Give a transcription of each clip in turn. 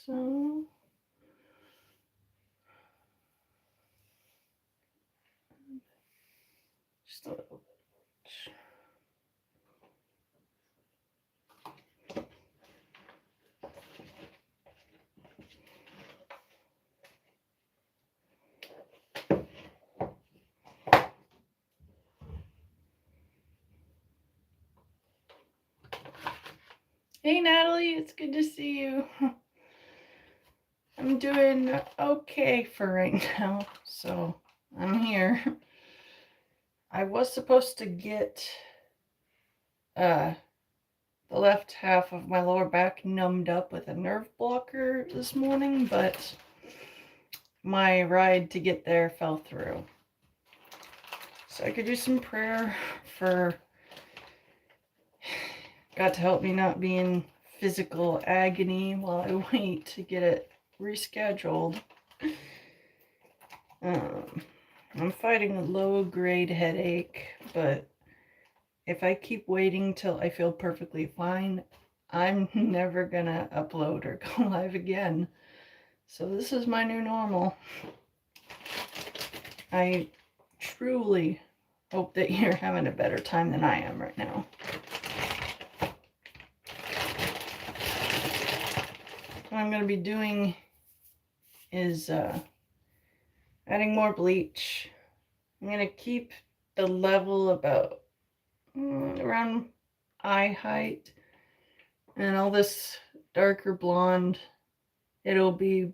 So just a little bit. Hey Natalie, it's good to see you. I'm doing okay for right now, so I'm here. I was supposed to get the left half of my lower back numbed up with a nerve blocker this morning, but my ride to get there fell through. So I could do some prayer for God to help me not be in physical agony while I wait to get it rescheduled. I'm fighting a low-grade headache, but if I keep waiting till I feel perfectly fine, I'm never gonna upload or go live again. So this is my new normal. I truly hope that you're having a better time than I am right now. What I'm going to be doing is adding more bleach. I'm going to keep the level about around eye height, and all this darker blonde, it'll be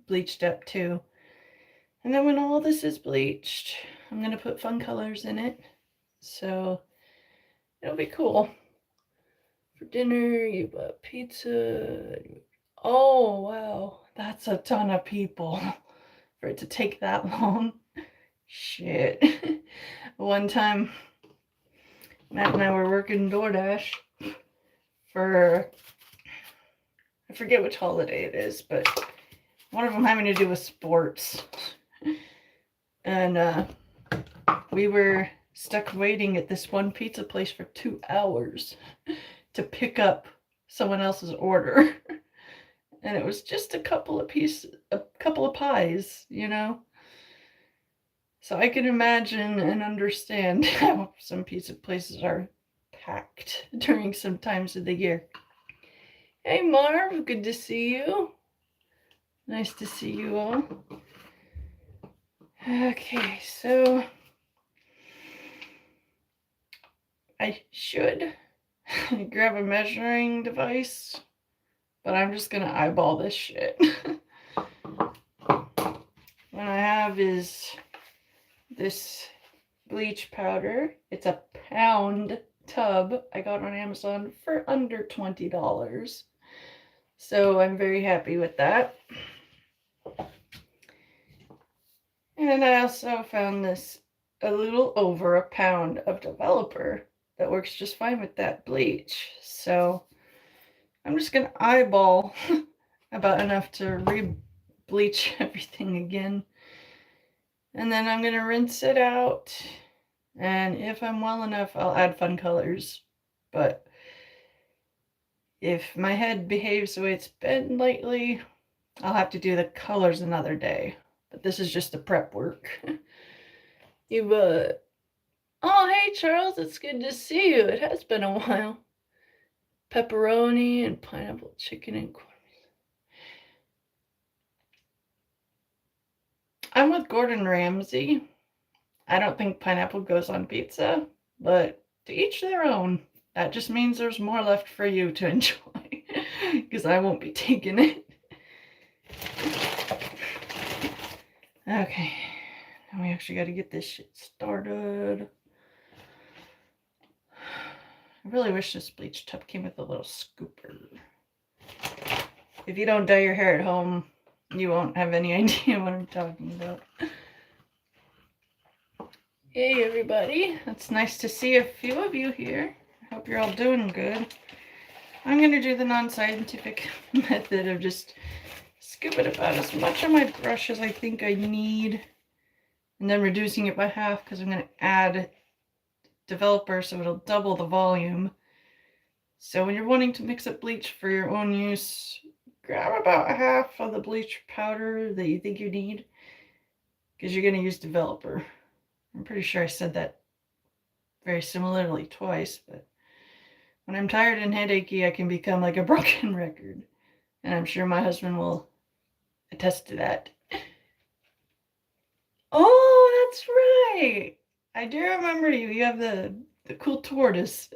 bleached up too. And then when all this is bleached, I'm going to put fun colors in it, so it'll be cool. For dinner, you bought pizza. Oh, wow. That's a ton of people for it to take that long. Shit. One time, Matt and I were working DoorDash for, I forget which holiday it is, but one of them having to do with sports. And we were stuck waiting at this one pizza place for 2 hours to pick up someone else's order. And it was just a couple of pies, you know? So I can imagine and understand how some pizza places are packed during some times of the year. Hey Marv, good to see you. Nice to see you all. Okay, so I should grab a measuring device, but I'm just gonna eyeball this shit. What I have is this bleach powder. It's a pound tub I got on Amazon for under $20. So I'm very happy with that. And I also found this a little over a pound of developer that works just fine with that bleach. So I'm just going to eyeball about enough to re-bleach everything again. And then I'm going to rinse it out. And if I'm well enough, I'll add fun colors. But if my head behaves the way it's been lately, I'll have to do the colors another day. But this is just the prep work. Oh, hey, Charles. It's good to see you. It has been a while. Pepperoni and pineapple chicken and corn. I'm with Gordon Ramsay. I don't think pineapple goes on pizza, but to each their own. That just means there's more left for you to enjoy, because I won't be taking it. Okay, now we actually got to get this shit started. I really wish this bleach tub came with a little scooper. If you don't dye your hair at home, you won't have any idea what I'm talking about. Hey everybody, it's nice to see a few of you here. I hope you're all doing good. I'm going to do the non-scientific method of just scooping about as much on my brush as I think I need, and then reducing it by half because I'm going to add developer so it'll double the volume. So when you're wanting to mix up bleach for your own use, grab about half of the bleach powder that you think you need, because you're going to use developer. I'm pretty sure I said that very similarly twice, but when I'm tired and headachy, I can become like a broken record. And I'm sure my husband will attest to that. Oh, that's right. I do remember you. You have the cool tortoise.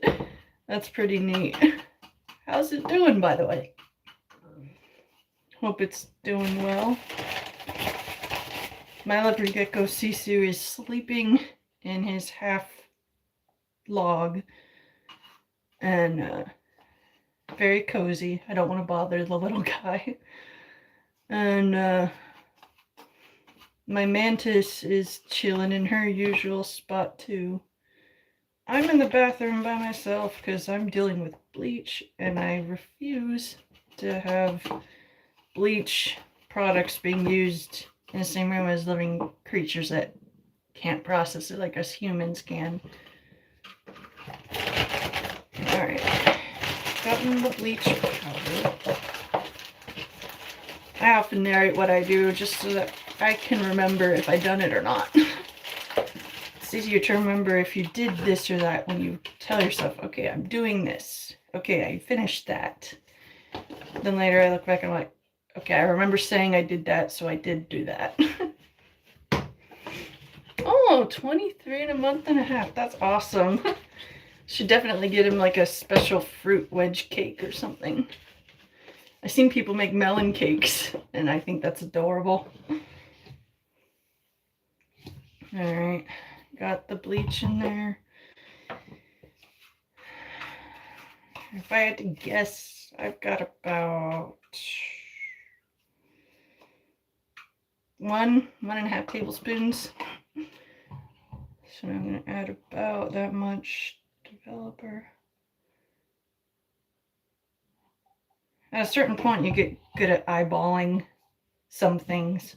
That's pretty neat. How's it doing, by the way? Hope it's doing well. My leopard gecko Sisu is sleeping in his half log and very cozy. I don't want to bother the little guy. And my mantis is chilling in her usual spot too. I'm in the bathroom by myself because I'm dealing with bleach and I refuse to have bleach products being used in the same room as living creatures that can't process it like us humans can. Alright, gotten the bleach powder. I often narrate what I do just so that I can remember if I've done it or not. It's easier to remember if you did this or that when you tell yourself, okay, I'm doing this. Okay, I finished that. Then later I look back and I'm like, okay, I remember saying I did that, so I did do that. Oh, 23 in a month and a half. That's awesome. Should definitely get him like a special fruit wedge cake or something. I've seen people make melon cakes, and I think that's adorable. Alright, got the bleach in there. If I had to guess, I've got about 1.5 tablespoons. So I'm going to add about that much developer. At a certain point, you get good at eyeballing some things.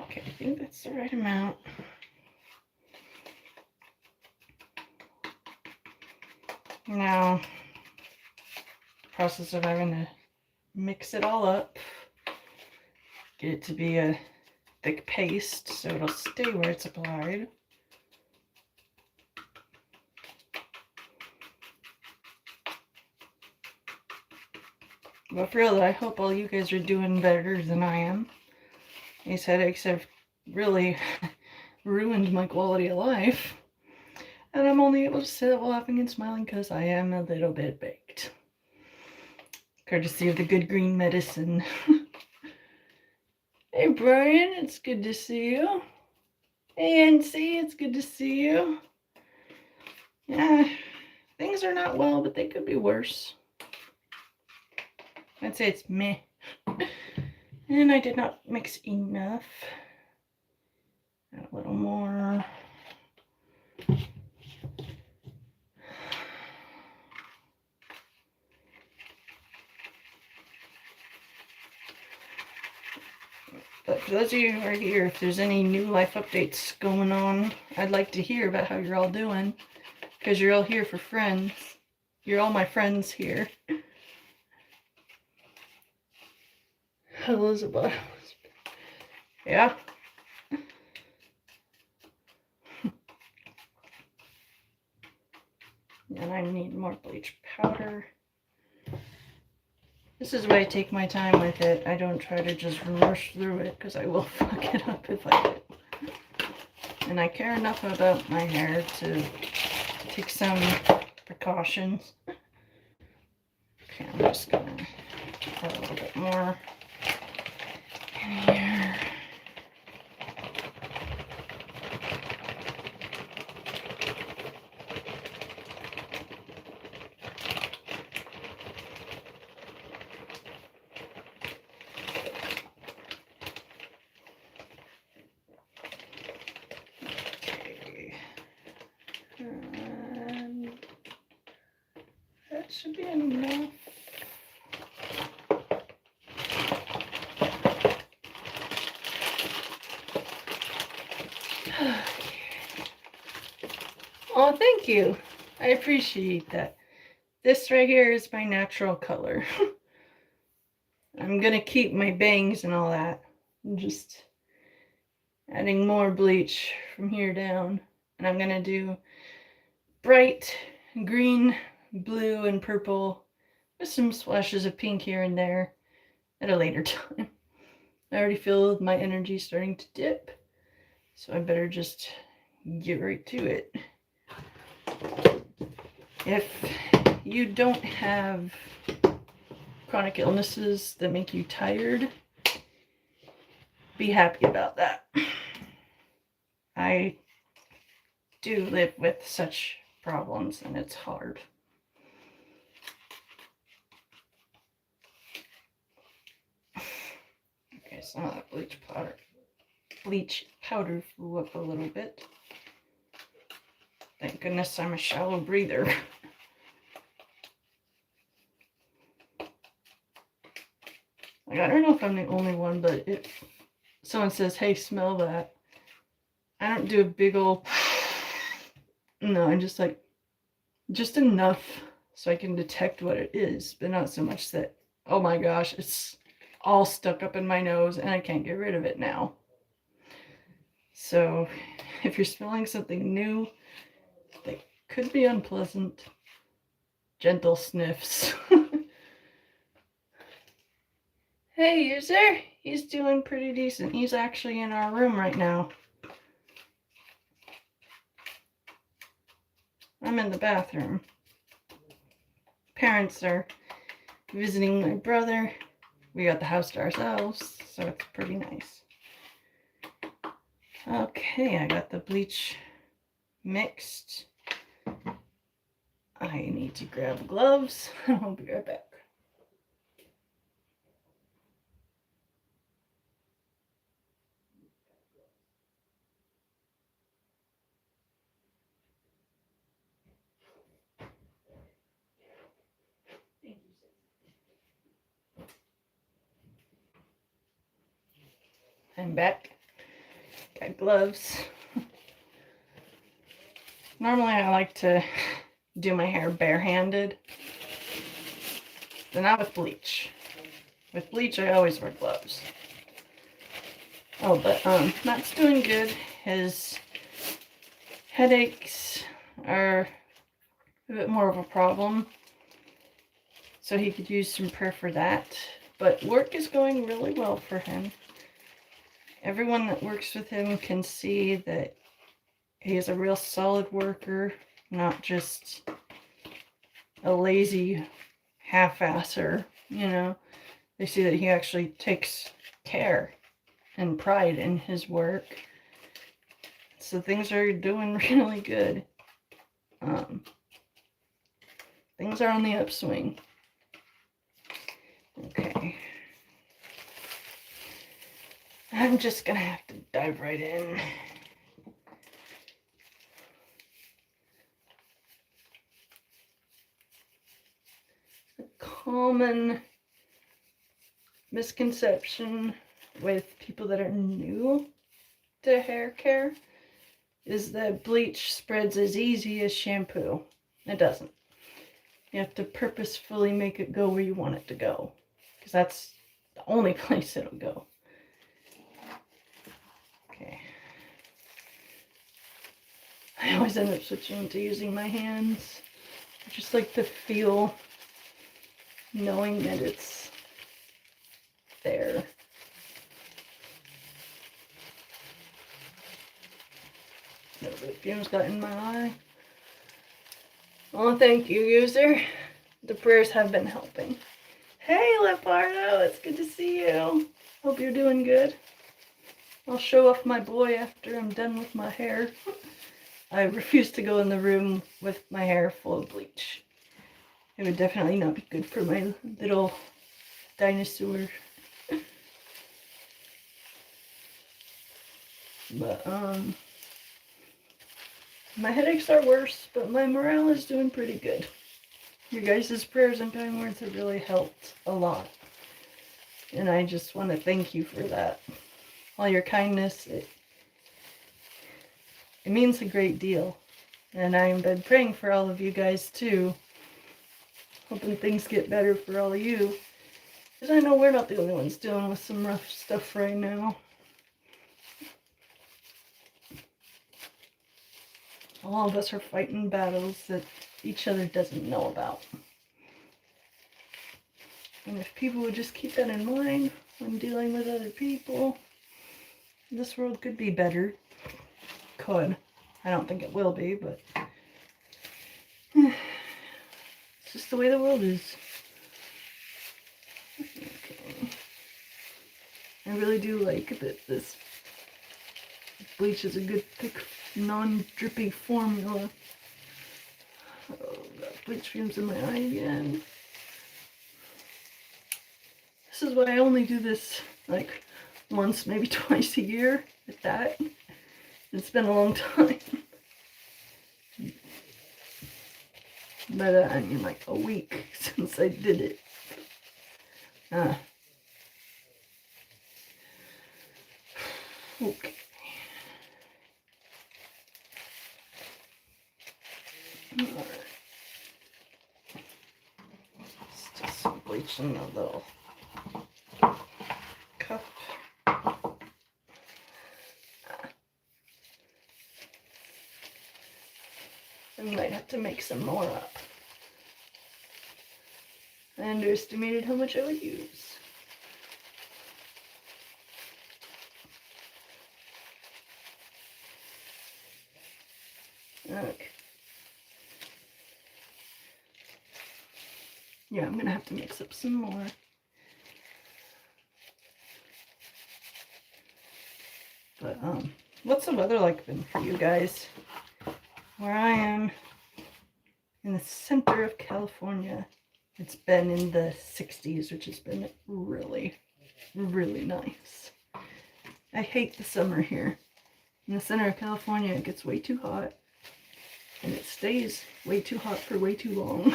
Okay, I think that's the right amount. Now, the process of having to mix it all up, get it to be a thick paste so it'll stay where it's applied. But for real, I hope all you guys are doing better than I am. These headaches have really ruined my quality of life. And I'm only able to sit laughing and smiling because I am a little bit baked. Courtesy of the good green medicine. Hey Brian, it's good to see you. Hey NC, it's good to see you. Yeah, things are not well, but they could be worse. I'd say it's meh. And I did not mix enough. Add a little more. But for those of you who are here, if there's any new life updates going on, I'd like to hear about how you're all doing. Because you're all here for friends. You're all my friends here. Elizabeth. Yeah. And I need more bleach powder. This is why I take my time with it. I don't try to just rush through it because I will fuck it up if I do. And I care enough about my hair to take some precautions. Okay, I'm just gonna add a little bit more in here. That should be enough. Oh, thank you. I appreciate that. This right here is my natural color. I'm gonna keep my bangs and all that. I'm just adding more bleach from here down. And I'm gonna do bright green, blue, and purple with some splashes of pink here and there at a later time. I already feel my energy starting to dip, so I better just get right to it. If you don't have chronic illnesses that make you tired, be happy about that. I do live with such problems and it's hard. Okay, some of that bleach powder flew up a little bit. Thank goodness I'm a shallow breather. Like, I don't know if I'm the only one, but if someone says, hey, smell that, I don't do a big old, no, I'm just like, just enough so I can detect what it is, but not so much that, oh my gosh, it's all stuck up in my nose and I can't get rid of it now. So if you're smelling something new that could be unpleasant, gentle sniffs. Hey, user, he's doing pretty decent. He's actually in our room right now. I'm in the bathroom. Parents are visiting my brother. We got the house to ourselves, so it's pretty nice. Okay, I got the bleach mixed. I need to grab gloves. I'll be right back. I'm back. Got gloves. Normally I like to do my hair barehanded, but not with bleach. With bleach I always wear gloves. Oh, but Matt's doing good. His headaches are a bit more of a problem, so he could use some prayer for that. But work is going really well for him. Everyone that works with him can see that he is a real solid worker, not just a lazy half-asser, you know. They see that he actually takes care and pride in his work. So things are doing really good. Things are on the upswing. Okay. I'm just gonna have to dive right in. A common misconception with people that are new to hair care is that bleach spreads as easy as shampoo. It doesn't. You have to purposefully make it go where you want it to go, because that's the only place it'll go. Okay. I always end up switching to using my hands. I just like to feel, knowing that it's there. A little bit of fumes got in my eye. Oh, thank you, user. The prayers have been helping. Hey, Leopardo, it's good to see you. Hope you're doing good. I'll show off my boy after I'm done with my hair. I refuse to go in the room with my hair full of bleach. It would definitely not be good for my little dinosaur. But, my headaches are worse, but my morale is doing pretty good. Your guys' prayers and kind words have really helped a lot. And I just want to thank you for that. All your kindness, it means a great deal. And I've been praying for all of you guys too. Hoping things get better for all of you. Because I know we're not the only ones dealing with some rough stuff right now. All of us are fighting battles that each other doesn't know about. And if people would just keep that in mind when dealing with other people, this world could be better. Could. I don't think it will be, but it's just the way the world is. Okay. I really do like that this bleach is a good thick non-drippy formula. Oh, got bleach fumes in my eye again. This is why I only do this like once, maybe twice a year at that. It's been a long time. But I mean like a week since I did it. Okay. Alright. Let's just some bleach in a little cup. I might have to make some more up. I underestimated how much I would use. Okay. Yeah, I'm gonna have to mix up some more. But what's the weather like been for you guys? Where I am in the center of California, it's been in the 60s, which has been really, really nice. I hate the summer here. In the center of California, it gets way too hot, and it stays way too hot for way too long.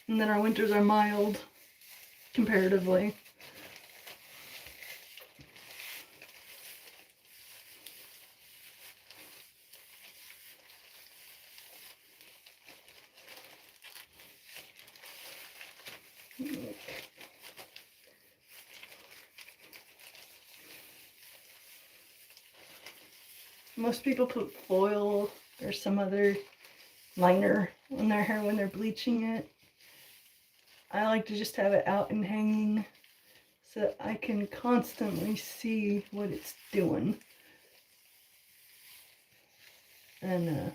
And then our winters are mild, comparatively. Most people put foil or some other liner on their hair when they're bleaching it. I like to just have it out and hanging so that I can constantly see what it's doing. And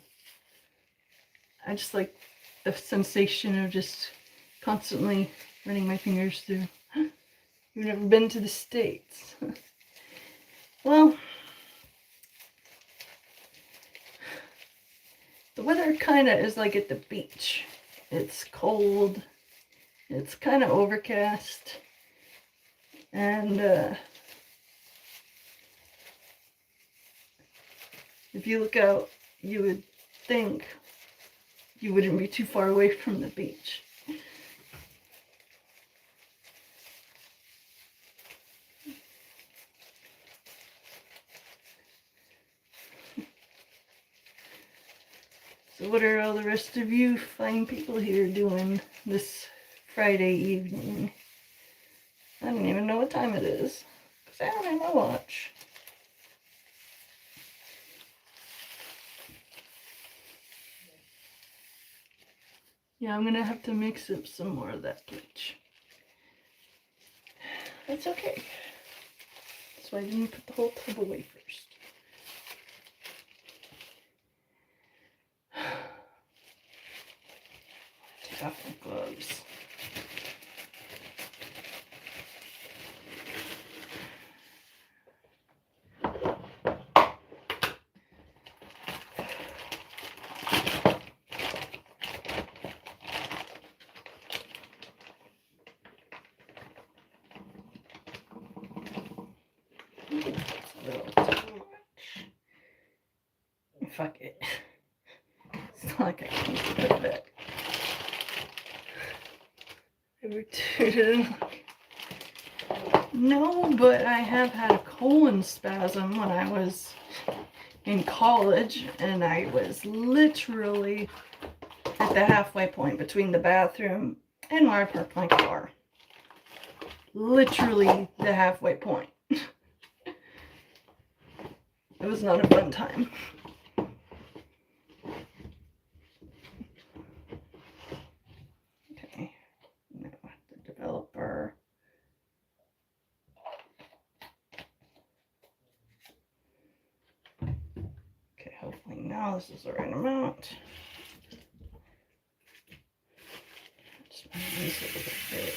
I just like the sensation of just constantly running my fingers through. You've never been to the States. Well, the weather kind of is like at the beach. It's cold. It's kind of overcast. And if you look out, you would think you wouldn't be too far away from the beach. So what are all the rest of you fine people here doing this Friday evening? I don't even know what time it is, because I don't have my watch. Yeah, I'm gonna have to mix up some more of that bleach. That's okay. That's why I didn't put the whole tub away first. Take off my gloves. Fuck it. It's not like I can put that. No, but I have had a colon spasm when I was in college, and I was literally at the halfway point between the bathroom and where I parked my car. Literally the halfway point. It was not a fun time. Okay, now the developer. Okay, hopefully now this is the right amount. Just want to use it with a bit.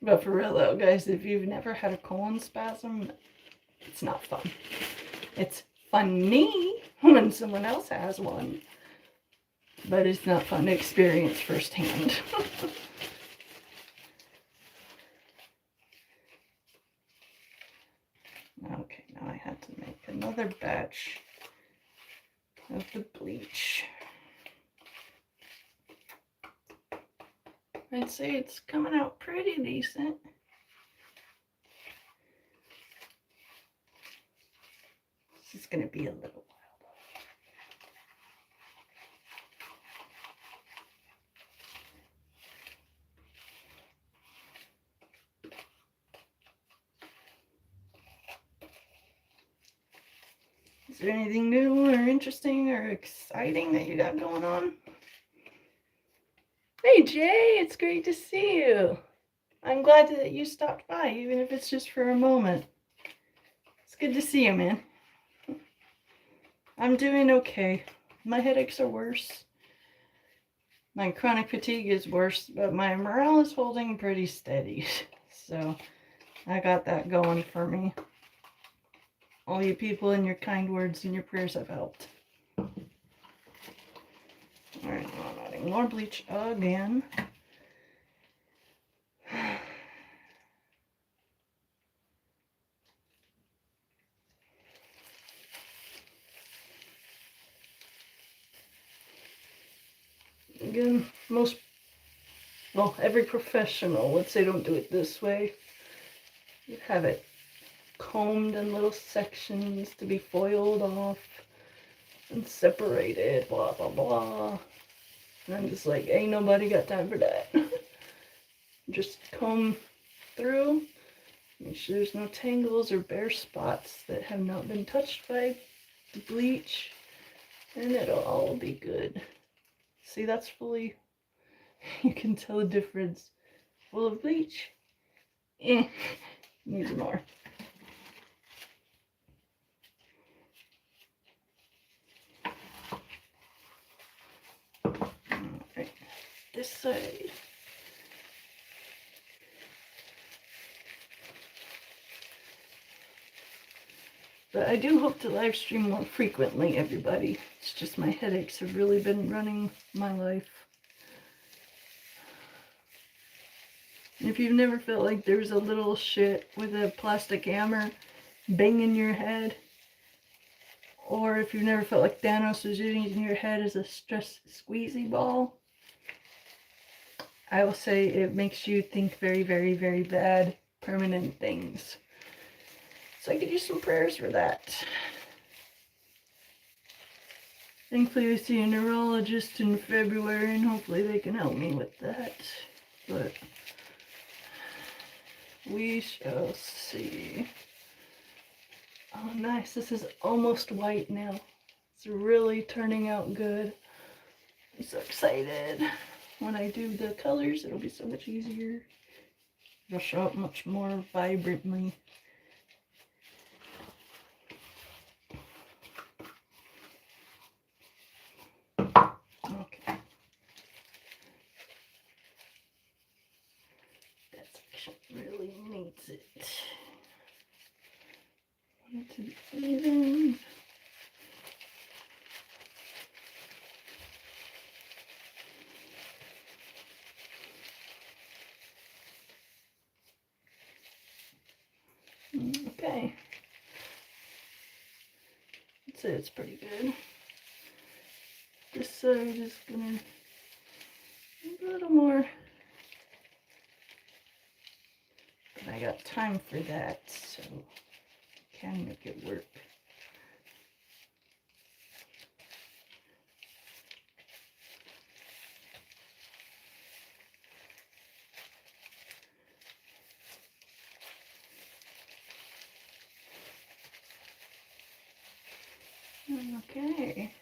But for real though, guys, if you've never had a colon spasm, it's not fun. It's funny when someone else has one, but it's not fun to experience firsthand. Okay, now I had to make another batch of the bleach. I'd say it's coming out pretty decent. This is going to be a little while though. Is there anything new or interesting or exciting that you got going on? Hey Jay, it's great to see you. I'm glad that you stopped by, even if it's just for a moment. It's good to see you, man. I'm doing okay. My headaches are worse. My chronic fatigue is worse, but my morale is holding pretty steady. So I got that going for me. All you people and your kind words and your prayers have helped. Alright, now I'm adding more bleach again. Again, every professional would say don't do it this way. You have it combed in little sections to be foiled off and separated, blah, blah, blah. And I'm just like, ain't nobody got time for that. Just comb through, make sure there's no tangles or bare spots that have not been touched by the bleach, and it'll all be good. See, that's fully, you can tell the difference. Full of bleach. Needs more. Alright, this side. But I do hope to live stream more frequently, everybody. It's just my headaches have really been running my life. And if you've never felt like there's a little shit with a plastic hammer banging your head, or if you've never felt like Thanos was using your head as a stress squeezy ball, I will say it makes you think very, very, very bad, permanent things. So I could use some prayers for that. Thankfully, I see a neurologist in February, and hopefully they can help me with that. But we shall see. Oh, nice. This is almost white now. It's really turning out good. I'm so excited. When I do the colors, it'll be so much easier. It'll show up much more vibrantly. Okay. That section really needs it. Want it to be even. Okay. I'd say it's pretty good. This side is gonna be a little more I got time for that, so I can make it work. Okay,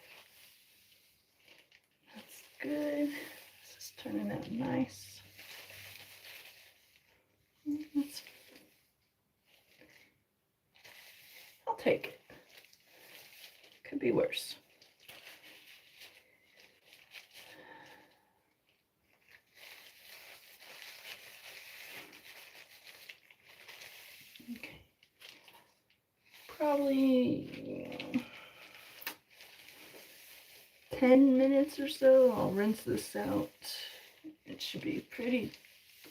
that's good. This is turning out nice. I'll take it. Could be worse. Okay. Probably 10 minutes or so. I'll rinse this out. It should be pretty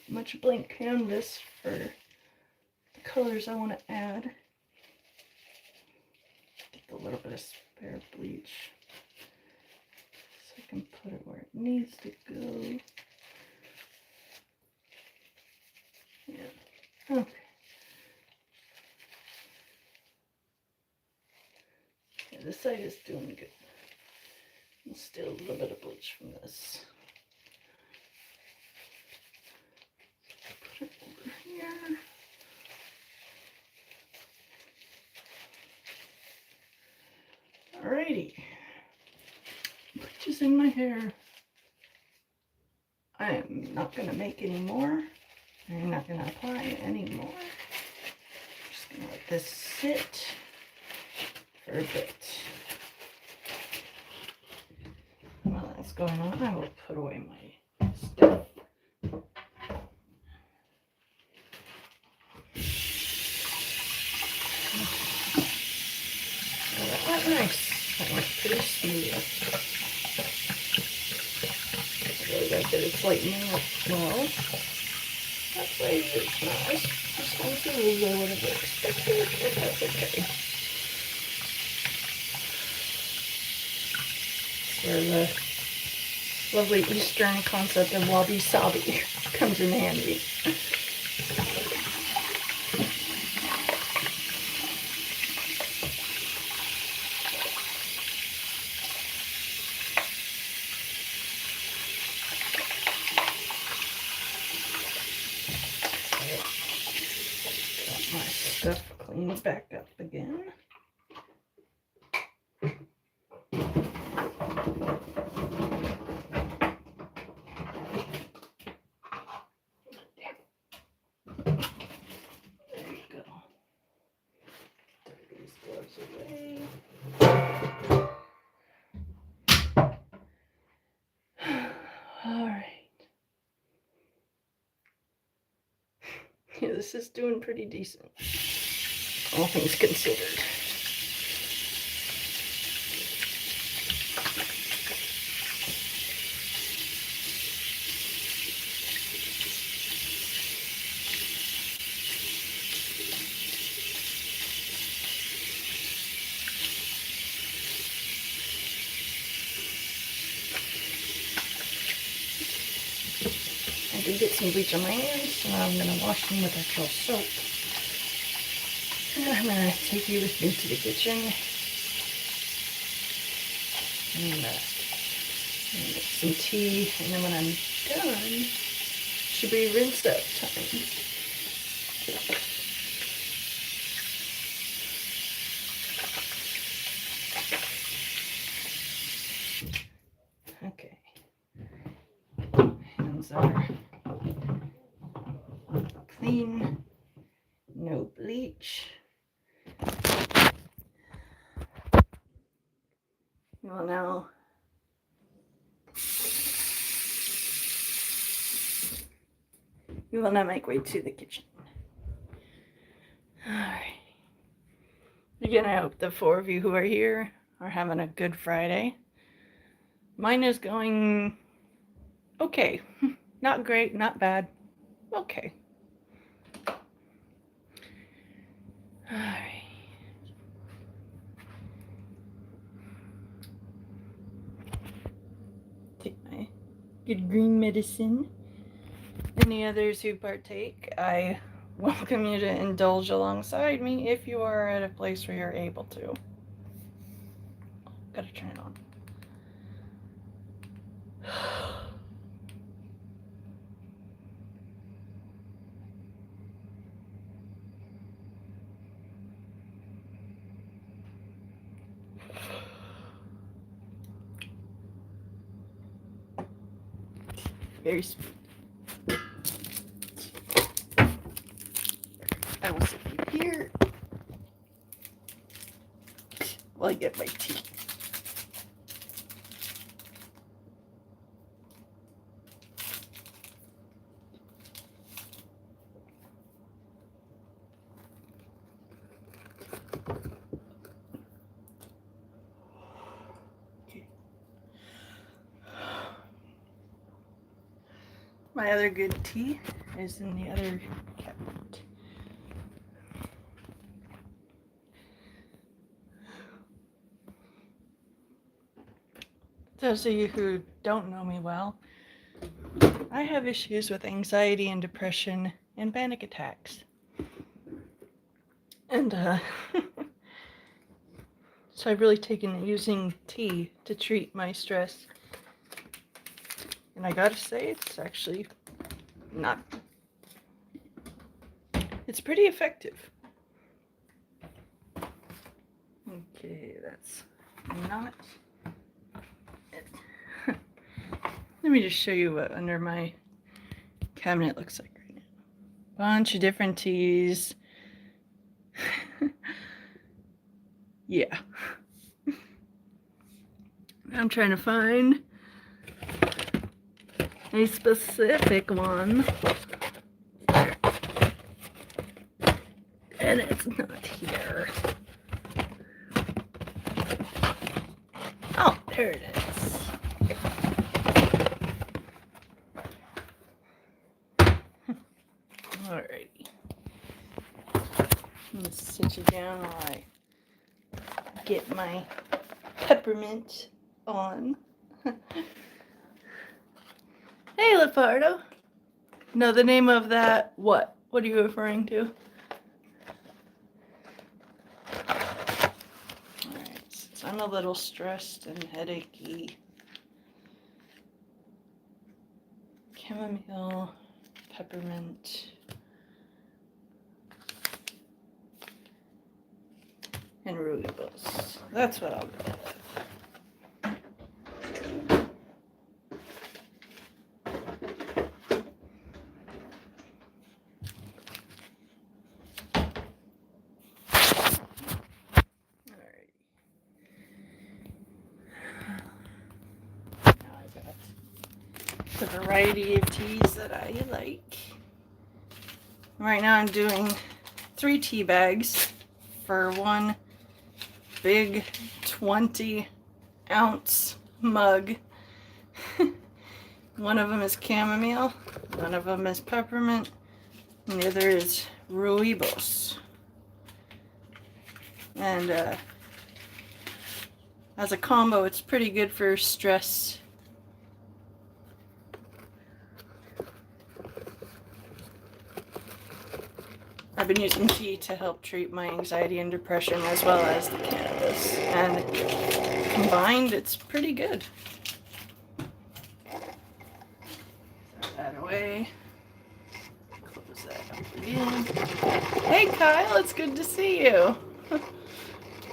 much blank canvas for the colors I want to add. Get a little bit of spare bleach so I can put it where it needs to go. Yeah. Okay. Yeah, this side is doing good. And still a little bit of bleach from this. Put it over here. Alrighty. Bleach is in my hair. I am not going to make any more. I'm not going to apply any more. I'm just going to let this sit for a bit. While that's going on, I will put away my stuff. Oh, that went nice. That went pretty smooth. I really like that it's lightening up well. That's why it's not as responsive as I would have expected, but that's okay. Where the lovely Eastern concept of wabi-sabi comes in handy. Got my stuff cleaned back up again. Yeah, this is doing pretty decent, all things considered. I did get some bleach on my hands, so I'm going to wash them with actual soap. And I'm going to take you with me to the kitchen. And get some tea, and then when I'm done, should be rinse up time. Okay. Hands are clean, no bleach. Well, now we will now make way to the kitchen. Alright. Again, I hope the 4 of you who are here are having a good Friday. Mine is going okay. Not great, not bad. Okay. Alright. Take my good green medicine. Any others who partake, I welcome you to indulge alongside me if you are at a place where you're able to. Gotta turn it on. Very sweet. I will sit here while I get my tea. My other good tea is in the other cabinet. Those of you who don't know me well, I have issues with anxiety and depression and panic attacks. And so I've really taken using tea to treat my stress. And I gotta say, it's actually not... It's pretty effective. Okay, that's not it. Let me just show you what under my cabinet looks like right now. Bunch of different teas. Yeah. I'm trying to find a specific one. There. And it's not here. Oh, there it is. Alrighty. I'm gonna sit you down while I get my peppermint on. Hey, Lepardo. No, the name of that, what? What are you referring to? Alright, so I'm a little stressed and headachy. Chamomile, peppermint, and rooibos. That's what I'll go with. The variety of teas that I like. Right now I'm doing 3 tea bags for one big 20-ounce mug. One of them is chamomile, one of them is peppermint, and the other is rooibos. And as a combo, it's pretty good for stress. I've been using tea to help treat my anxiety and depression as well as the cannabis. And combined, it's pretty good. Throw that away. Close that up again. Hey Kyle, it's good to see you.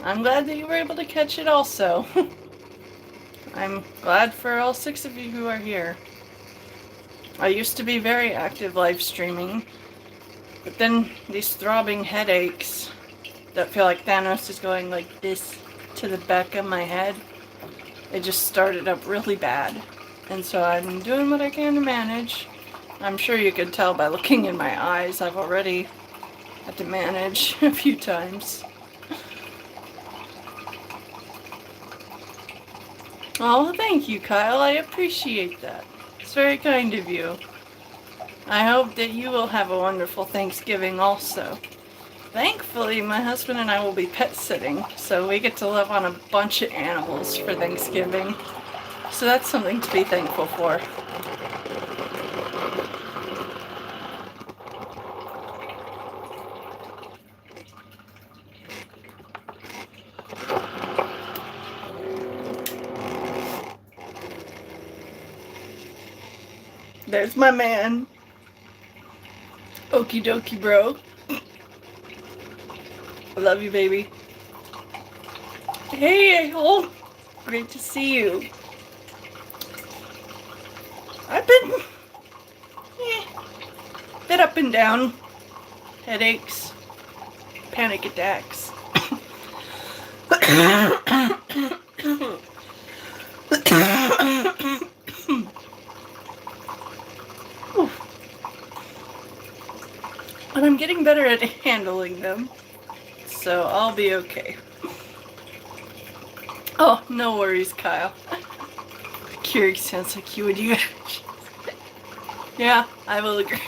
I'm glad that you were able to catch it also. I'm glad for all 6 of you who are here. I used to be very active live streaming. But then these throbbing headaches that feel like Thanos is going like this to the back of my head, it just started up really bad. And so I'm doing what I can to manage. I'm sure you could tell by looking in my eyes, I've already had to manage a few times. Oh, thank you, Kyle. I appreciate that. It's very kind of you. I hope that you will have a wonderful Thanksgiving also. Thankfully, my husband and I will be pet sitting, so we get to live on a bunch of animals for Thanksgiving. So that's something to be thankful for. There's my man, Okydokeybro. I love you, baby. Hey, Hole. Great to see you. I've been bit up and down. Headaches, panic attacks. But I'm getting better at handling them, so I'll be okay. Oh, no worries, Kyle. Keurig sounds like you would use. Yeah, I will agree.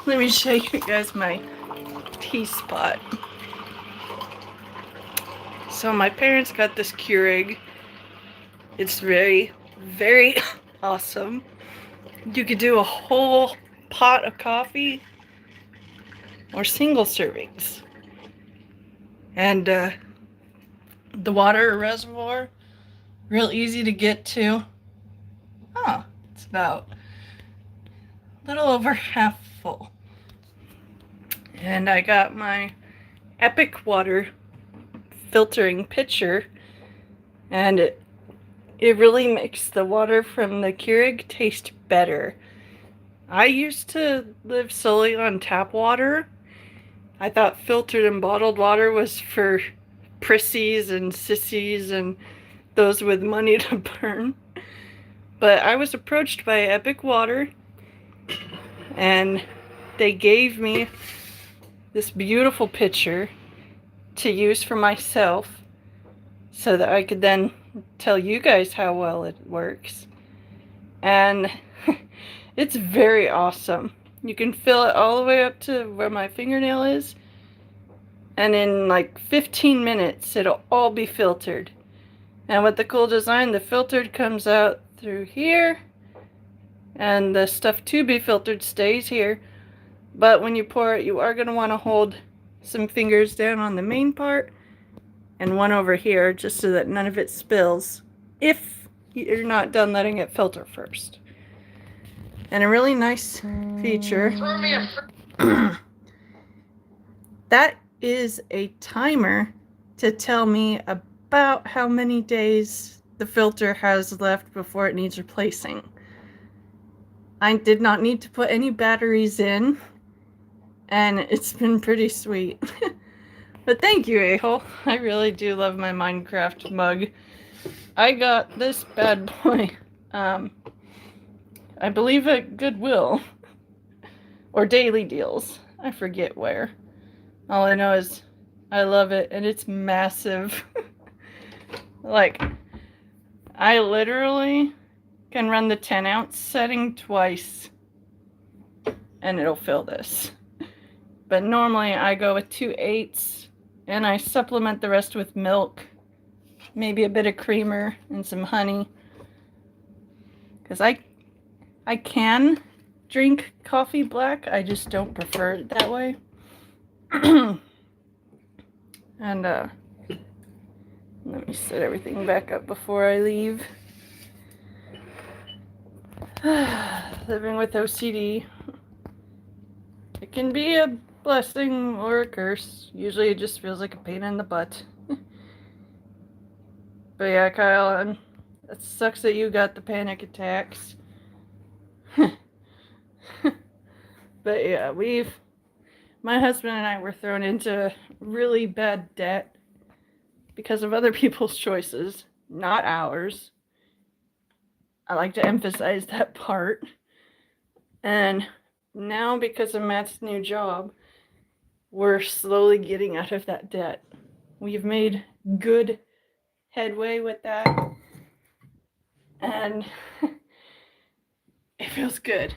Let me show you guys my tea spot. So my parents got this Keurig. It's very, very awesome. You could do a whole pot of coffee or single servings. And the water reservoir, real easy to get to. Oh, it's about a little over half full. And I got my Epic water filtering pitcher, and it really makes the water from the Keurig taste better. I used to live solely on tap water. I thought filtered and bottled water was for prissies and sissies and those with money to burn. But I was approached by Epic Water, and they gave me this beautiful pitcher to use for myself so that I could then tell you guys how well it works. And it's very awesome. You can fill it all the way up to where my fingernail is, and in like 15 minutes it'll all be filtered. And with the cool design, the filtered comes out through here, and the stuff to be filtered stays here. But when you pour it, you are going to want to hold some fingers down on the main part and one over here, just so that none of it spills, if you're not done letting it filter first. And a really nice feature, that is a timer to tell me about how many days the filter has left before it needs replacing. I did not need to put any batteries in, and it's been pretty sweet. But thank you, A-hole. I really do love my Minecraft mug. I got this bad boy, I believe at Goodwill. Or Daily Deals. I forget where. All I know is I love it, and it's massive. Like, I literally can run the 10-ounce setting twice, and it'll fill this. But normally I go with 2/8, and I supplement the rest with milk, maybe a bit of creamer and some honey, because I can drink coffee black, I just don't prefer it that way. And let me set everything back up before I leave. Living with OCD, it can be a blessing or a curse. Usually it just feels like a pain in the butt. But yeah, Kyle, it sucks that you got the panic attacks. But yeah, my husband and I were thrown into really bad debt because of other people's choices, not ours. I like to emphasize that part. And now, because of Matt's new job, we're slowly getting out of that debt. We've made good headway with that, and it feels good.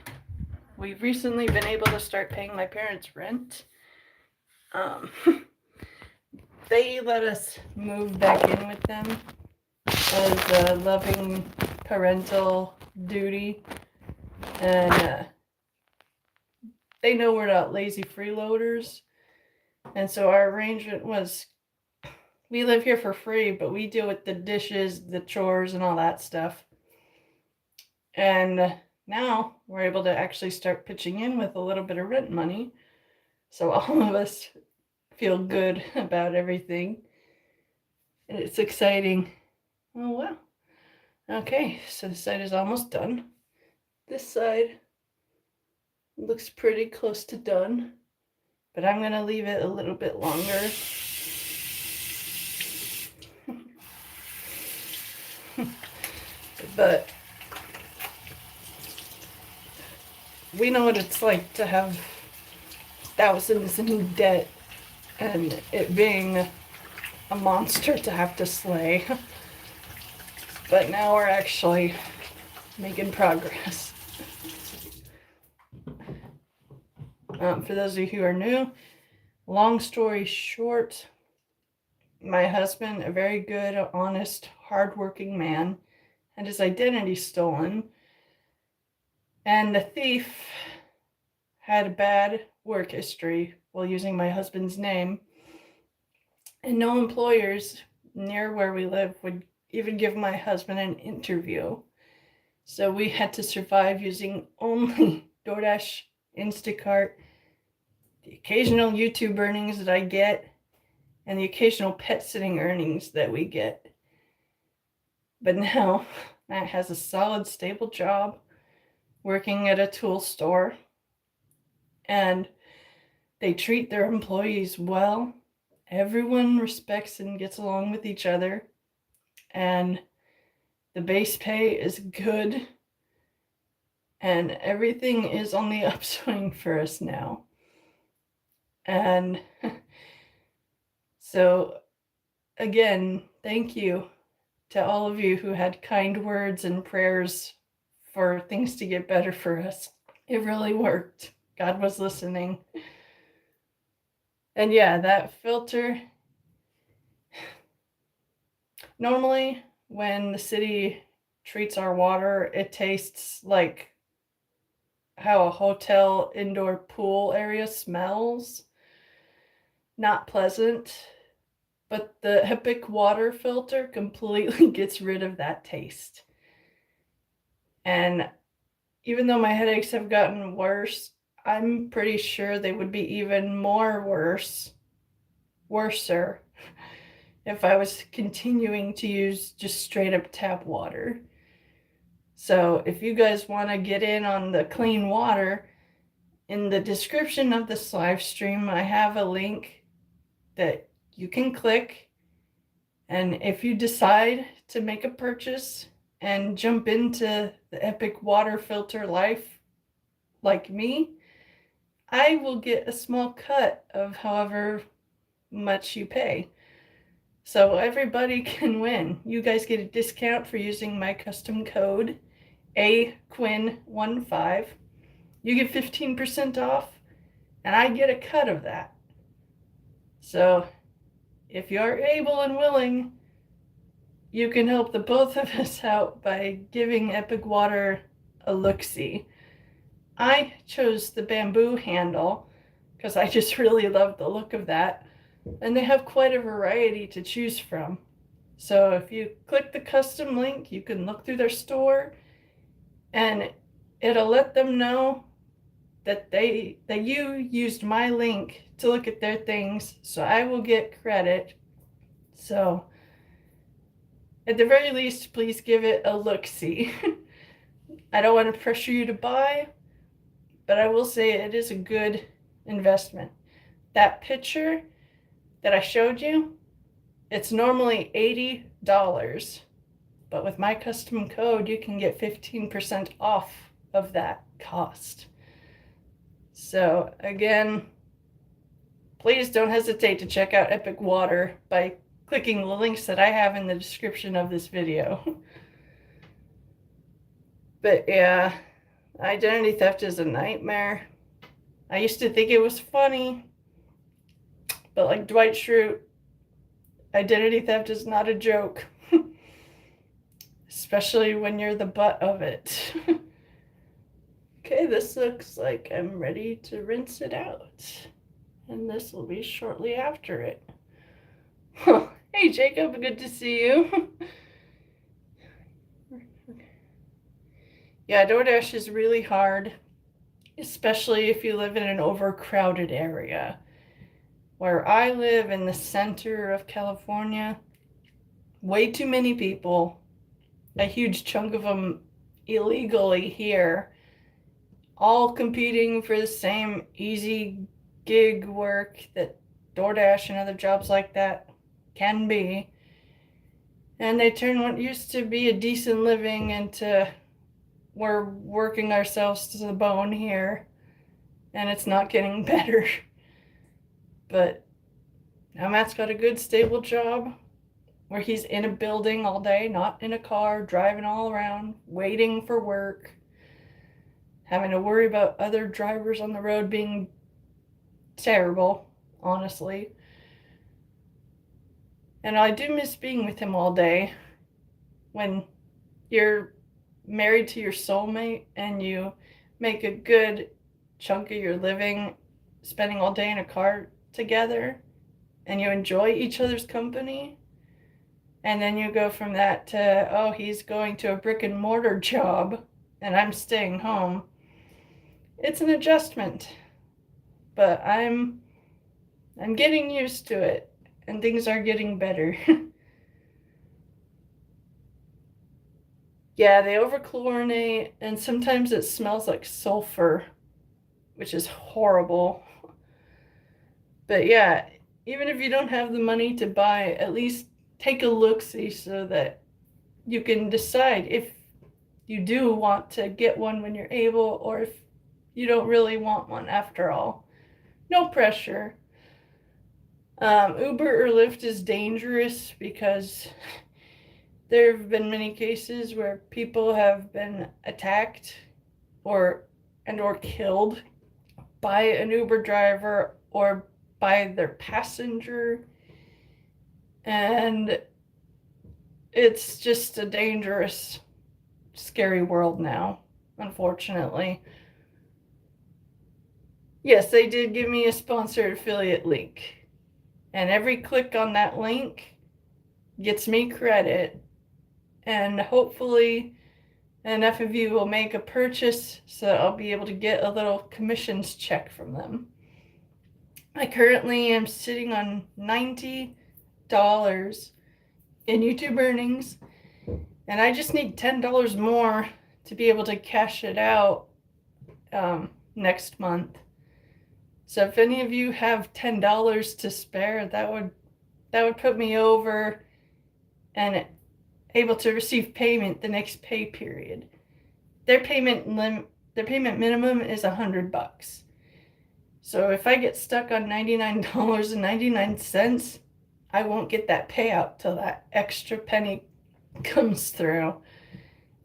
We've recently been able to start paying my parents' rent. They let us move back in with them as a loving parental duty, and they know we're not lazy freeloaders, and so our arrangement was, we live here for free, but we deal with the dishes, the chores, and all that stuff. And now we're able to actually start pitching in with a little bit of rent money. So all of us feel good about everything. And it's exciting. Oh, wow. Okay, so this side is almost done. This side looks pretty close to done, but I'm going to leave it a little bit longer. But we know what it's like to have thousands in debt and it being a monster to have to slay. But now we're actually making progress. For those of you who are new, long story short, my husband, a very good, honest, hardworking man, had his identity stolen. And the thief had a bad work history while using my husband's name. And no employers near where we live would even give my husband an interview. So we had to survive using only DoorDash, Instacart, the occasional YouTube earnings that I get, and the occasional pet sitting earnings that we get. But now Matt has a solid, stable job working at a tool store, and they treat their employees well. Everyone respects and gets along with each other, and the base pay is good, and everything is on the upswing for us now. And so, again, thank you to all of you who had kind words and prayers for things to get better for us. It really worked. God was listening. And yeah, that filter, normally when the city treats our water, it tastes like how a hotel indoor pool area smells. Not pleasant. But the Epic water filter completely gets rid of that taste. And even though my headaches have gotten worse, I'm pretty sure they would be even more worser, if I was continuing to use just straight up tap water. So if you guys want to get in on the clean water, in the description of this live stream, I have a link that you can click. And if you decide to make a purchase and jump into the Epic water filter life like me, I will get a small cut of however much you pay. So everybody can win. You guys get a discount for using my custom code, Quinn91. You get 15% off, and I get a cut of that. So if you're able and willing, you can help the both of us out by giving Epic Water a look-see. I chose the bamboo handle because I just really love the look of that. And they have quite a variety to choose from. So if you click the custom link, you can look through their store and it'll let them know that you used my link to look at their things, so I will get credit. So at the very least, please give it a look-see. I don't want to pressure you to buy, but I will say it is a good investment. That picture that I showed you, it's normally $80, but with my custom code, you can get 15% off of that cost. So again, please don't hesitate to check out Epic Water by clicking the links that I have in the description of this video. But yeah, identity theft is a nightmare. I used to think it was funny, but like Dwight Schrute, identity theft is not a joke. Especially when you're the butt of it. Okay, this looks like I'm ready to rinse it out. And this will be shortly after it. Hey Jacob, good to see you. Yeah, DoorDash is really hard, especially if you live in an overcrowded area. Where I live in the center of California, way too many people, a huge chunk of them illegally here, all competing for the same easy gig work that DoorDash and other jobs like that can be. And they turn what used to be a decent living into we're working ourselves to the bone here, and it's not getting better. But now Matt's got a good, stable job where he's in a building all day, not in a car, driving all around, waiting for work, having to worry about other drivers on the road being terrible, honestly. And I do miss being with him all day. When you're married to your soulmate and you make a good chunk of your living spending all day in a car together and you enjoy each other's company, and then you go from that to, oh, he's going to a brick and mortar job and I'm staying home. It's an adjustment, but I'm getting used to it, and things are getting better. Yeah, they overchlorinate, and sometimes it smells like sulfur, which is horrible. But yeah, even if you don't have the money to buy, at least take a look-see so that you can decide if you do want to get one when you're able, or if you don't really want one after all. No pressure. Uber or Lyft is dangerous because there have been many cases where people have been attacked or killed by an Uber driver or by their passenger, and it's just a dangerous, scary world now, unfortunately. Yes, they did give me a sponsored affiliate link, and every click on that link gets me credit, and hopefully enough of you will make a purchase so that I'll be able to get a little commissions check from them. I currently am sitting on $90 in YouTube earnings, and I just need $10 more to be able to cash it out next month. So if any of you have $10 to spare, that would put me over and able to receive payment the next pay period. Their payment minimum is $100. So if I get stuck on $99.99, I won't get that payout till that extra penny comes through.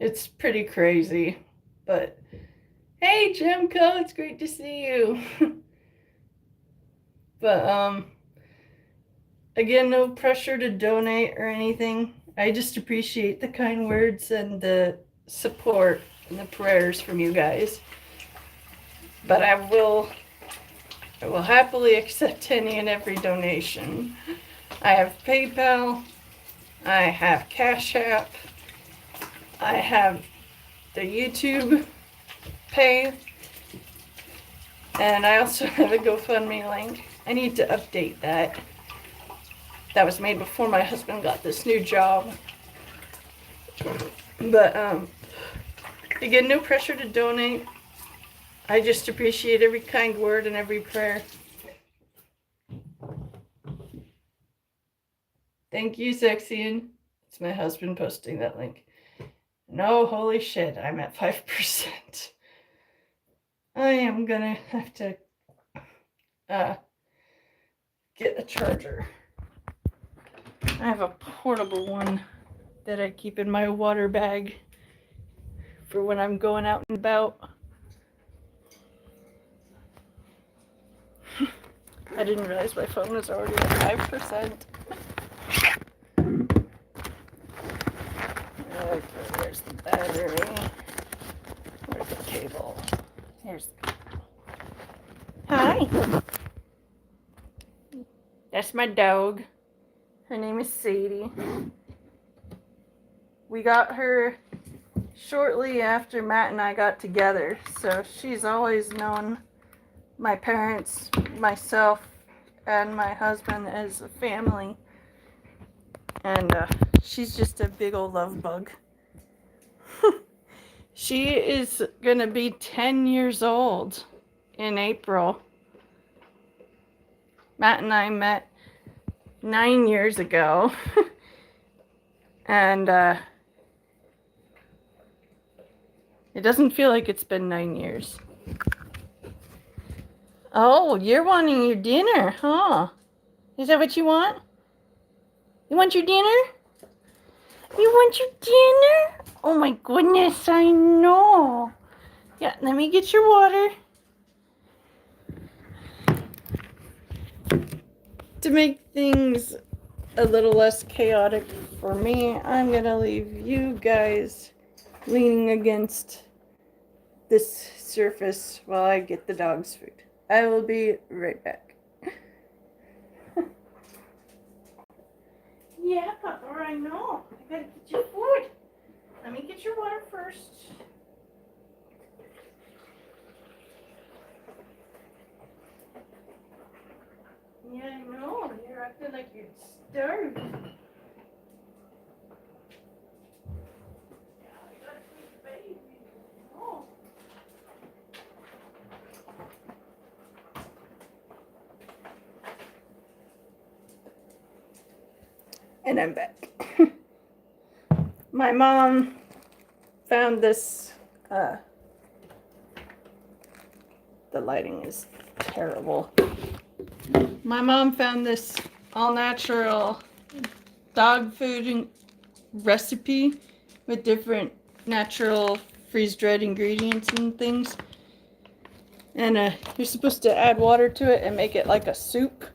It's pretty crazy. But hey, Jemco, it's great to see you. But again, no pressure to donate or anything. I just appreciate the kind words and the support and the prayers from you guys. But I will happily accept any and every donation. I have PayPal, I have Cash App, I have the YouTube Pay, and I also have a GoFundMe link. I need to update that. That was made before my husband got this new job. But again, no pressure to donate. I just appreciate every kind word and every prayer. Thank you, Sexian. It's my husband posting that link. No, holy shit, I'm at 5%. I am gonna have to get a charger. I have a portable one that I keep in my water bag for when I'm going out and about. I didn't realize my phone was already at 5%. Okay, where's the battery? Where's the cable? Here's the cable. Hi! That's my dog. Her name is Sadie. We got her, shortly after Matt and I got together, so she's always known my parents, myself, and my husband as a family. And she's just a big old love bug. She is gonna be 10 years old in April. Matt and I met 9 years ago. And it doesn't feel like it's been 9 years. Oh, you're wanting your dinner, huh? Is that what you want? You want your dinner? You want your dinner? Oh my goodness, I know. Yeah, let me get your water. To make things a little less chaotic for me, I'm gonna leave you guys leaning against this surface while I get the dog's food. I will be right back. Yeah, Papa, I know. I gotta get your food. Let me get your water first. Yeah, I know. You're acting like you're starved. Yeah, I gotta feed the baby. Oh. And I'm back. My mom found this, the lighting is terrible. My mom found this all-natural dog food recipe with different natural freeze-dried ingredients and things. And you're supposed to add water to it and make it like a soup.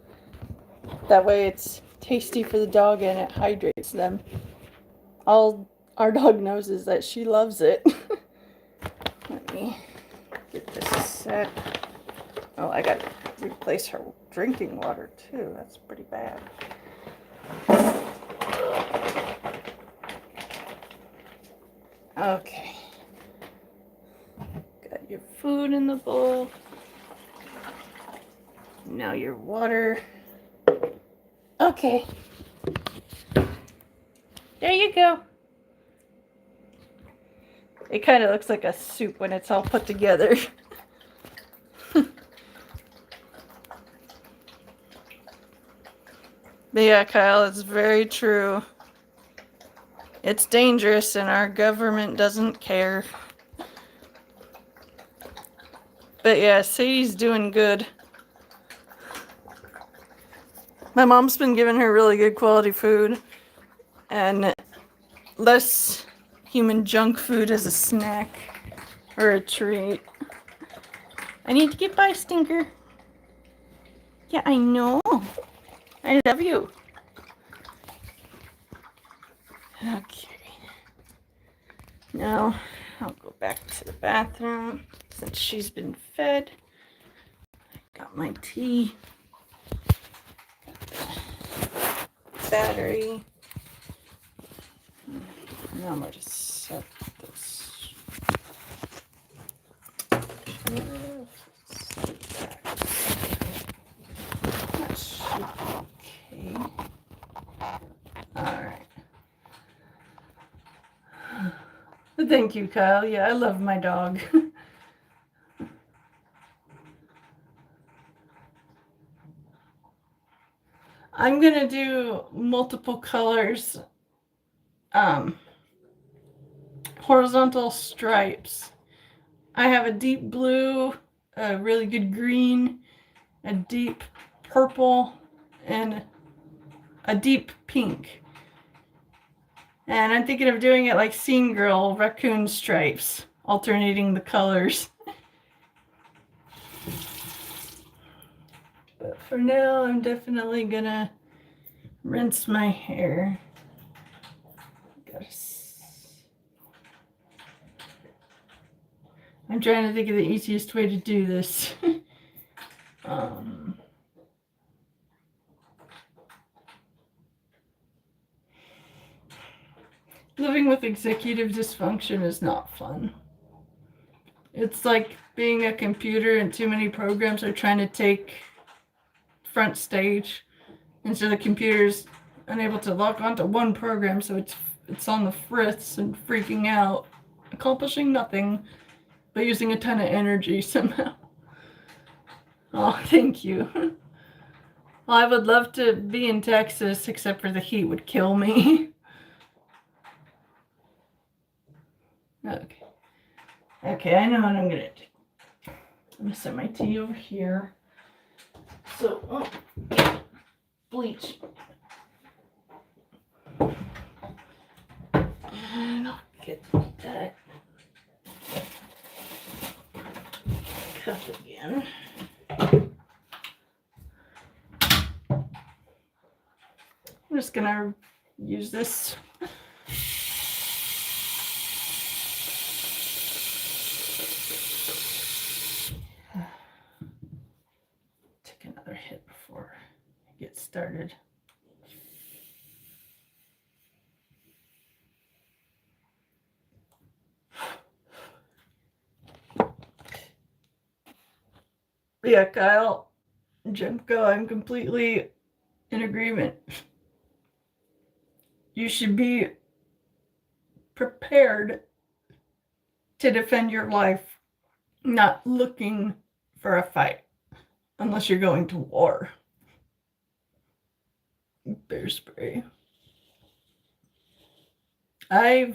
That way it's tasty for the dog and it hydrates them. All our dog knows is that she loves it. Let me get this set. Oh, I gotta replace her drinking water too. That's pretty bad. Okay. Got your food in the bowl. Now your water. Okay. There you go. It kind of looks like a soup when it's all put together. But yeah, Kyle, it's very true. It's dangerous and our government doesn't care. But yeah, Sadie's doing good. My mom's been giving her really good quality food and less human junk food as a snack or a treat. I need to get by, Stinker. Yeah, I know. I love you. Okay. Now, I'll go back to the bathroom since she's been fed. Got my tea. Got the battery. Now I'm going to set this. That should be okay. Alright. Thank you, Kyle. Yeah, I love my dog. I'm gonna do multiple colors, horizontal stripes. I have a deep blue, a really good green, a deep purple, and a deep pink. And I'm thinking of doing it like Scene Girl raccoon stripes, alternating the colors. But for now, I'm definitely gonna rinse my hair. I'm trying to think of the easiest way to do this. living with executive dysfunction is not fun. It's like being a computer and too many programs are trying to take front stage, and so the computer's unable to log onto one program, so it's on the fritz and freaking out, accomplishing nothing, but using a ton of energy somehow. Oh, thank you. Well, I would love to be in Texas, except for the heat would kill me. Okay. Okay, I know what I'm gonna do. I'm gonna set my tea over here. So, bleach. And I'll get that cup again. I'm just gonna use this. Take another hit before I get started. Yeah, Kyle, Jemko, I'm completely in agreement. You should be prepared to defend your life, not looking for a fight, unless you're going to war. Bear spray. I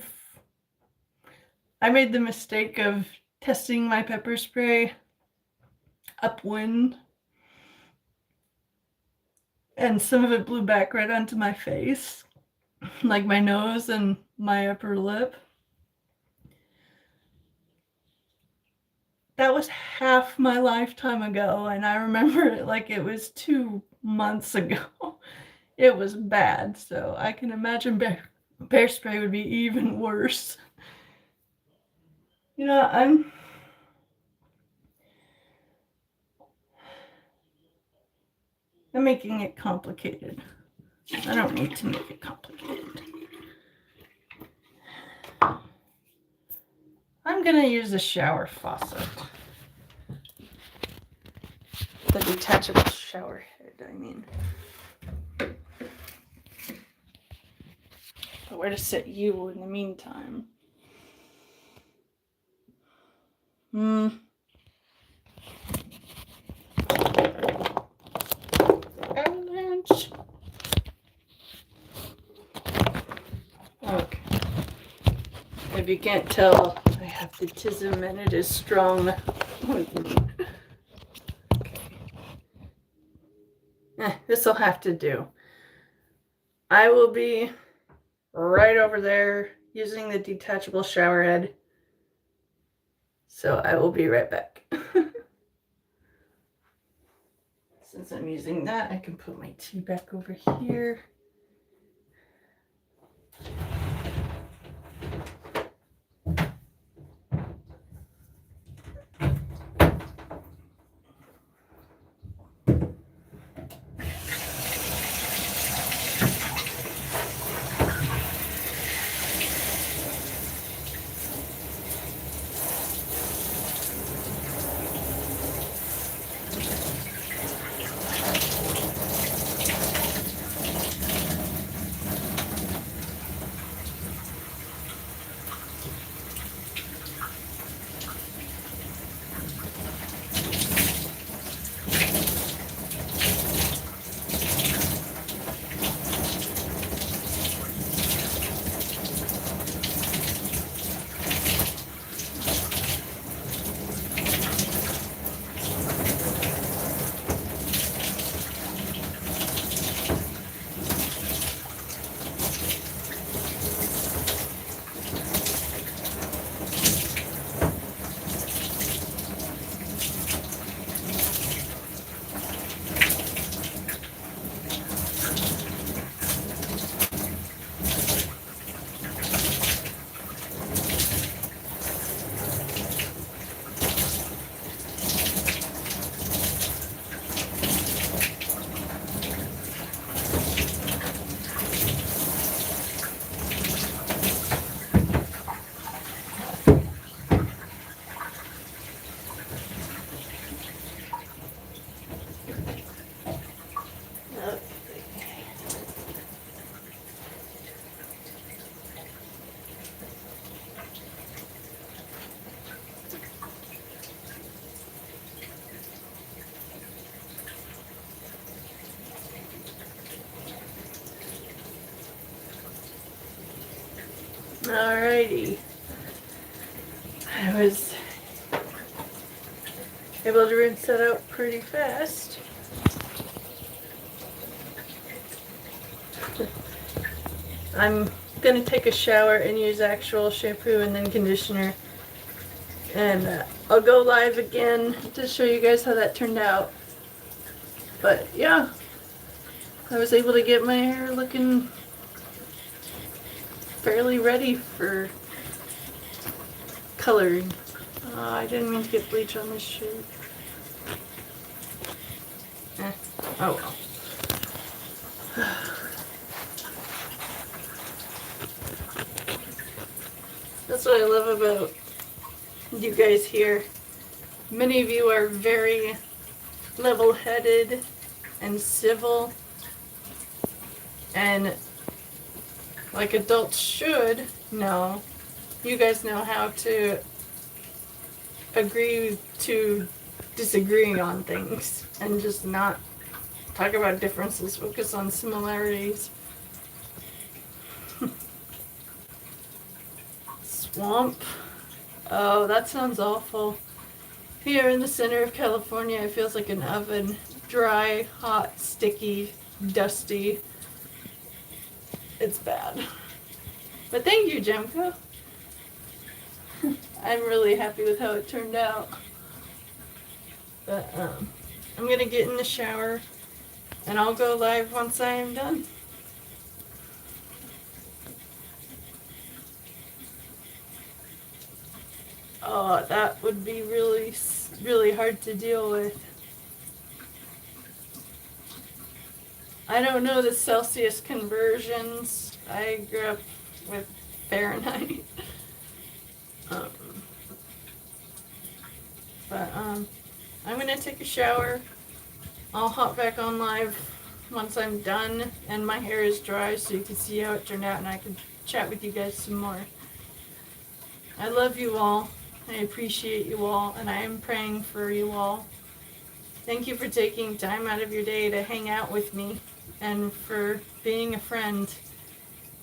made the mistake of testing my pepper spray upwind, and some of it blew back right onto my face, like my nose and my upper lip. That was half my lifetime ago, and I remember it like it was 2 months ago. It was bad, so I can imagine bear spray would be even worse. You know, I'm making it complicated. I don't need to make it complicated. I'm gonna use a shower faucet. The detachable shower head, I mean. But where to set you in the meantime? Avalanche. Okay. If you can't tell, I have the tism and it is strong with me. Okay. This will have to do. I will be right over there using the detachable shower head. So I will be right back. Since I'm using that, I can put my tea back over here. Alrighty. I was able to rinse that out pretty fast. I'm going to take a shower and use actual shampoo and then conditioner. And I'll go live again to show you guys how that turned out. But yeah, I was able to get my hair looking fairly ready for coloring. I didn't mean to get bleach on this shirt. Oh well. That's what I love about you guys here. Many of you are very level-headed and civil, and like adults should know. You guys know how to agree to disagree on things and just not talk about differences, focus on similarities. Swamp. Oh, that sounds awful. Here in the center of California, it feels like an oven. Dry, hot, sticky, dusty. It's bad. But thank you, Jemka. I'm really happy with how it turned out. But I'm gonna get in the shower and I'll go live once I am done. Oh, that would be really, really hard to deal with. I don't know the Celsius conversions. I grew up with Fahrenheit. I'm gonna take a shower. I'll hop back on live once I'm done and my hair is dry so you can see how it turned out and I can chat with you guys some more. I love you all. I appreciate you all and I am praying for you all. Thank you for taking time out of your day to hang out with me and for being a friend.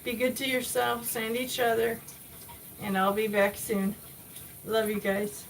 Be good to yourselves and each other, and I'll be back soon. Love you guys.